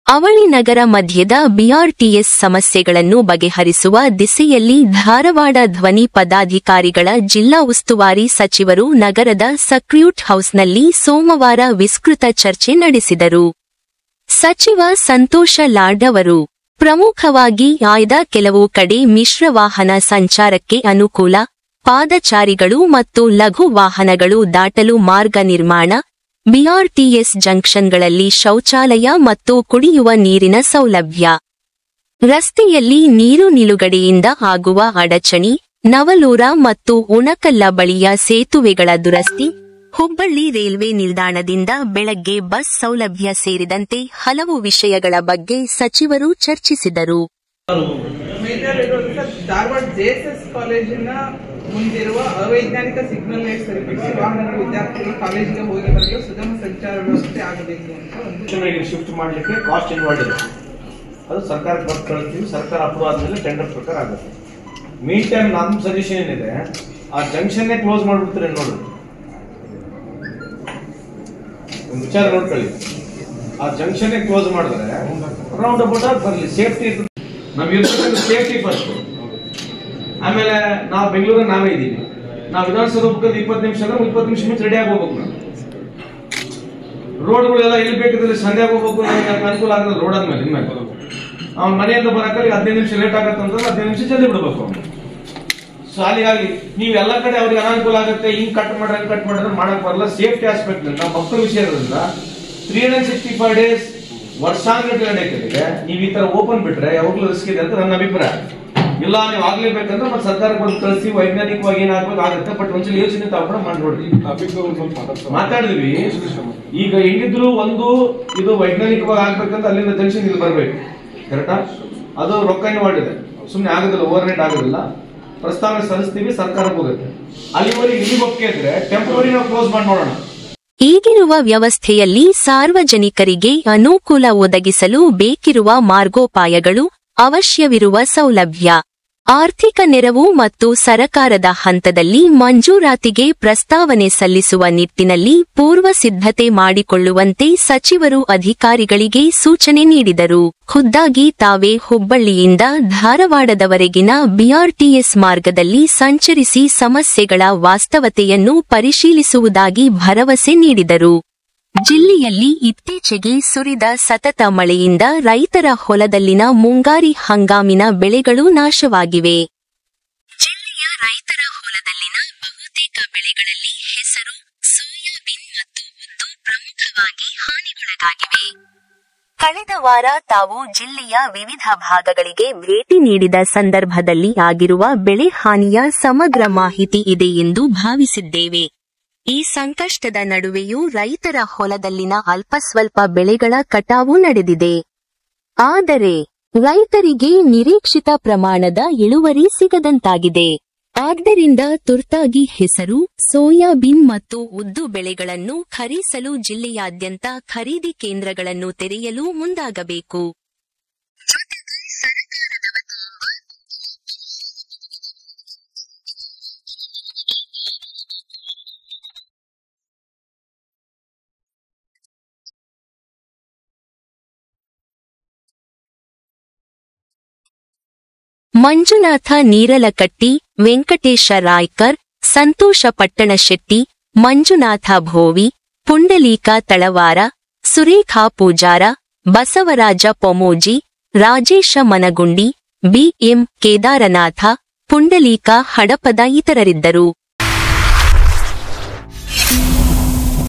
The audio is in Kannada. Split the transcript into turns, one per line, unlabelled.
ಅವಳಿ ನಗರ ಮಧ್ಯದ ಬಿಆರ್ಟಿಎಸ್ ಸಮಸ್ಯೆಗಳನ್ನು ಬಗೆಹರಿಸುವ ದಿಸೆಯಲ್ಲಿ ಧಾರವಾಡ ಧ್ವನಿ ಪದಾಧಿಕಾರಿಗಳ ಜಿಲ್ಲಾ ಉಸ್ತುವಾರಿ ಸಚಿವರು ನಗರದ ಸಕ್ರ್ಯೂಟ್ ಹೌಸ್ನಲ್ಲಿ ಸೋಮವಾರ ವಿಸ್ತೃತ ಚರ್ಚೆ ನಡೆಸಿದರು. ಸಚಿವ ಸಂತೋಷ ಲಾಡ್ ಅವರು ಪ್ರಮುಖವಾಗಿ ಆಯ್ದ ಕೆಲವು ಕಡೆ ಮಿಶ್ರ ವಾಹನ ಸಂಚಾರಕ್ಕೆ ಅನುಕೂಲ, ಪಾದಚಾರಿಗಳು ಮತ್ತು ಲಘು ವಾಹನಗಳು ದಾಟಲು ಮಾರ್ಗ ನಿರ್ಮಾಣ, ಬಿಆರ್ಟಿಎಸ್ ಜಂಕ್ಷನ್ಗಳಲ್ಲಿ ಶೌಚಾಲಯ ಮತ್ತು ಕುಡಿಯುವ ನೀರಿನ ಸೌಲಭ್ಯ, ರಸ್ತೆಯಲ್ಲಿ ನೀರು ನಿಲುಗಡೆಯಿಂದ ಆಗುವ ಅಡಚಣೆ, ನವಲೂರ ಮತ್ತು ಉಣಕಲ್ಲ ಬಳಿಯ ಸೇತುವೆಗಳ ದುರಸ್ತಿ, ಹುಬ್ಬಳ್ಳಿ ರೈಲ್ವೆ ನಿಲ್ದಾಣದಿಂದ ಬೆಳಗ್ಗೆ ಬಸ್ ಸೌಲಭ್ಯ ಸೇರಿದಂತೆ ಹಲವು ವಿಷಯಗಳ ಬಗ್ಗೆ ಸಚಿವರು ಚರ್ಚಿಸಿದರು.
ಧಾರವಾಡ ಜೆಎಸ್ಎಸ್ ಕಾಲೇಜಿನ ಮುಂದಿರುವ ಅವೈಜ್ಞಾನಿಕ ಸಿಗ್ನಲ್ ಲೈಟ್ ಸರಿಪಡಿಸಿ ವಾಹನಗಳ ವಿದ್ಯಾರ್ಥಿಗಳು ಕಾಲೇಜಿಗೆ ಹೋಗಿ ಬರಲು ಸುಗಮ ಸಂಚಾರ ವ್ಯವಸ್ಥೆ ಆಗಬೇಕು ಅಂತ
ಶಿಫ್ಟ್ ಮಾಡಲಿಕ್ಕೆ ಕಾಸ್ಟ್ ಇನ್ವಾಲ್ವ್ ಇದೆ. ಅದು ಸರ್ಕಾರಕ್ಕೆ ಬರ್ತು ಕಳಿಸ್ತೀವಿ, ಸರ್ಕಾರ ಅಪ್ರೂವ್ ಆದ್ಮೇಲೆ ಟೆಂಡರ್ ಪ್ರಕಾರ ಆಗುತ್ತೆ. ಮೀನ್ ಟೈಮ್ ನಮ್ಮ ಸಜೆಷನ್ ಏನಿದೆ, ಆ ಜಂಕ್ಷನ್ನೇ ಕ್ಲೋಸ್ ಮಾಡ್ಬಿಡ್ತಾರೆ ನೋಡ್ರಿ. ಒಂದು ವಿಚಾರ ನೋಡ್ಕೊಳ್ಳಿ, ಆ ಜಂಕ್ಷನ್ನೇ ಕ್ಲೋಸ್ ಮಾಡಿದ್ರೆ ರೌಂಡ್ ಅಬೌಟ್ ಆಗಿ ಬರಲಿ, ಸೇಫ್ಟಿ ಇರ್ತದೆ. ನಮ್ಗೆ ಇರ್ತಕ್ಕಂಥ ಸೇಫ್ಟಿ ಫಸ್ಟ್. ಆಮೇಲೆ ನಾವು ಬೆಂಗಳೂರಲ್ಲಿ ನಾವೇ ಇದ್ದೀವಿ, ನಾವು ವಿಧಾನಸೌಧ ಹೋಗ್ಬೇಕು 20 ನಿಮಿಷ ಅಂದ್ರೆ 20 ನಿಮಿಷ ಮುಂಚೆ ರೆಡಿ ಆಗಿ ಹೋಗ್ಬೇಕು. ನಾವು ರೋಡ್ಗಳೆಲ್ಲ ಎಲ್ಲಿ ಬೇಕಿದ್ರೆ ಸಂಧ್ಯಾಗ ಹೋಗ್ಬೇಕು, ಅನುಕೂಲ ಆಗುತ್ತೆ. ರೋಡ್ ಆದ್ಮೇಲೆ ಇನ್ಮೇಲೆ ಅವ್ನ ಮನೆಯಿಂದ ಬರಕ್ಕೆ 15 ನಿಮಿಷ ಲೇಟ್ ಆಗತ್ತೆ ಅಂತಂದ್ರೆ 15 ನಿಮಿಷ ಜಲ್ದಿ ಬಿಡ್ಬೇಕು ಅವ್ನು. ಸೊ ಅಲ್ಲಿಗಾಗಿ ನೀವು ಎಲ್ಲ ಕಡೆ ಅವ್ರಿಗೆ ಅನಾನುಕೂಲ ಆಗುತ್ತೆ, ಹಿಂಗ್ ಕಟ್ ಮಾಡಿದ್ರೆ ಮಾಡಕ್ ಬರಲ್ಲ. ಸೇಫ್ಟಿ ಆಸ್ಪೆಕ್ಟ್ ನಮ್ಮ ಮಕ್ಕಳ ವಿಷಯ ಇರೋದ್ರಿಂದ 365 ಡೇಸ್ ವರ್ಷಾಂಗಟ್ಟಲೆ ನಡೆಯುತ್ತೆ. ನೀವು ಈ ತರ ಓಪನ್ ಬಿಟ್ರೆ ಯಾವಾಗ್ಲೂ ರಿಸ್ಕ್ ಇದೆ ಅಂತ ನನ್ನ ಅಭಿಪ್ರಾಯ. ಇಲ್ಲ ನೀವು ಆಗ್ಲೇಬೇಕಂದ್ರೆ ಮತ್ತೆ ಸರ್ಕಾರಕ್ಕೆ ಒಂದು ಕಳಿಸಿ ವೈಜ್ಞಾನಿಕವಾಗಿ ಏನಾಗಬೇಕು ಆಗುತ್ತೆ. ಬಟ್ ಒಂದ್ಸಲ ಯೋಚನೆ ತಾವು ಕೂಡ ಮಾಡ್ಬಿಡ್ರಿ. ಮಾತಾಡಿದ್ವಿ, ಈಗ ಹೆಂಗಿದ್ರು ಒಂದು ಇದು ವೈಜ್ಞಾನಿಕವಾಗಿ ಆಗ್ಬೇಕಂದ್ರೆ ಅಲ್ಲಿಂದ ಜಂಕ್ಷನ್ ಇಲ್ಲಿ ಬರ್ಬೇಕು, ಕರೆಕ್ಟಾ? ಅದು ರೊಕ್ಕ ಇನ್ವಾಲ್ವ್ ಇದೆ, ಸುಮ್ನೆ ಆಗೋದಿಲ್ಲ, ಓವರ್ ನೈಟ್ ಆಗೋದಿಲ್ಲ. ಪ್ರಸ್ತಾವನೆ ಸಲ್ಲಿಸ್ತೀವಿ, ಸರ್ಕಾರಕ್ಕೆ ಹೋಗುತ್ತೆ. ಅಲ್ಲಿವರೆಗೆ ಇಲ್ಲಿ ಒಪ್ಪಿಗೆ ಇದ್ರೆ ಟೆಂಪರರಿ ನಾವು ಕ್ಲೋಸ್ ಮಾಡಿ ನೋಡೋಣ.
ಈಗಿರುವ ವ್ಯವಸ್ಥೆಯಲ್ಲಿ ಸಾರ್ವಜನಿಕರಿಗೆ ಅನುಕೂಲ ಒದಗಿಸಲು ಬೇಕಿರುವ ಮಾರ್ಗೋಪಾಯಗಳು, ಅವಶ್ಯವಿರುವ ಸೌಲಭ್ಯ, ಆರ್ಥಿಕ ನೆರವು ಮತ್ತು ಸರಕಾರದ ಹಂತದಲ್ಲಿ ಮಂಜೂರಾತಿಗೆ ಪ್ರಸ್ತಾವನೆ ಸಲ್ಲಿಸುವ ನಿಟ್ಟಿನಲ್ಲಿ ಪೂರ್ವ ಸಿದ್ಧತೆ ಮಾಡಿಕೊಳ್ಳುವಂತೆ ಸಚಿವರು ಅಧಿಕಾರಿಗಳಿಗೆ ಸೂಚನೆ ನೀಡಿದರು. ಖುದ್ದಾಗಿ ತಾವೇ ಹುಬ್ಬಳ್ಳಿಯಿಂದ ಧಾರವಾಡದವರೆಗಿನ ಬಿಆರ್ಟಿಎಸ್ ಮಾರ್ಗದಲ್ಲಿ ಸಂಚರಿಸಿ ಸಮಸ್ಯೆಗಳ ವಾಸ್ತವತೆಯನ್ನು ಪರಿಶೀಲಿಸುವುದಾಗಿ ಭರವಸೆ ನೀಡಿದರು. ಜಿಲ್ಲೆಯಲ್ಲಿ ಇತ್ತೀಚೆಗೆ ಸುರಿದ ಸತತ ಮಳೆಯಿಂದ ರೈತರ ಹೊಲದಲ್ಲಿನ ಮುಂಗಾರಿ ಹಂಗಾಮಿನ ಬೆಳೆಗಳು ನಾಶವಾಗಿವೆ. ಜಿಲ್ಲೆಯ ರೈತರ ಹೊಲದಲ್ಲಿನ ಬಹುತೇಕ ಬೆಳೆಗಳಲ್ಲಿ ಹೆಸರು, ಸೋಯಾಬೀನ್ ಮತ್ತು ಉದ್ದು ಪ್ರಮುಖವಾಗಿ ಹಾನಿಗೊಳಗಾಗಿವೆ. ಕಳೆದ ವಾರ ತಾವು ಜಿಲ್ಲೆಯ ವಿವಿಧ ಭಾಗಗಳಿಗೆ ಭೇಟಿ ನೀಡಿದ ಸಂದರ್ಭದಲ್ಲಿ ಆಗಿರುವ ಬೆಳೆ ಹಾನಿಯ ಸಮಗ್ರ ಮಾಹಿತಿ ಇದೆ ಎಂದು ಭಾವಿಸಿದ್ದೇವೆ. ಈ ಸಂಕಷ್ಟದ ನಡುವೆಯೂ ರೈತರ ಹೊಲದಲ್ಲಿನ ಅಲ್ಪಸ್ವಲ್ಪ ಬೆಳೆಗಳ ಕಟಾವು ನಡೆದಿದೆ. ಆದರೆ ರೈತರಿಗೆ ನಿರೀಕ್ಷಿತ ಪ್ರಮಾಣದ ಇಳುವರಿ ಸಿಗದಂತಾಗಿದೆ. ಆದ್ದರಿಂದ ತುರ್ತಾಗಿ ಹೆಸರು, ಸೋಯಾಬೀನ್ ಮತ್ತು ಉದ್ದು ಬೆಳೆಗಳನ್ನು ಖರೀದಿಸಲು ಜಿಲ್ಲೆಯಾದ್ಯಂತ ಖರೀದಿ ಕೇಂದ್ರಗಳನ್ನು ತೆರೆಯಲು ಮುಂದಾಗಬೇಕು. ಮಂಜುನಾಥ ನೀರಲಕಟ್ಟಿ, ವೆಂಕಟೇಶ ರಾಯ್ಕರ್, ಸಂತೋಷ ಪಟ್ಟಣಶೆಟ್ಟಿ, ಮಂಜುನಾಥ ಭೋವಿ, ಪುಂಡಲೀಕ ತಳವಾರ, ಸುರೇಖಾ ಪೂಜಾರ, ಬಸವರಾಜ ಪೊಮೋಜಿ, ರಾಜೇಶ ಮನಗುಂಡಿ, ಬಿಎಂ ಕೇದಾರನಾಥ, ಪುಂಡಲೀಕ ಹಡಪದ ಇತರರಿದ್ದರು.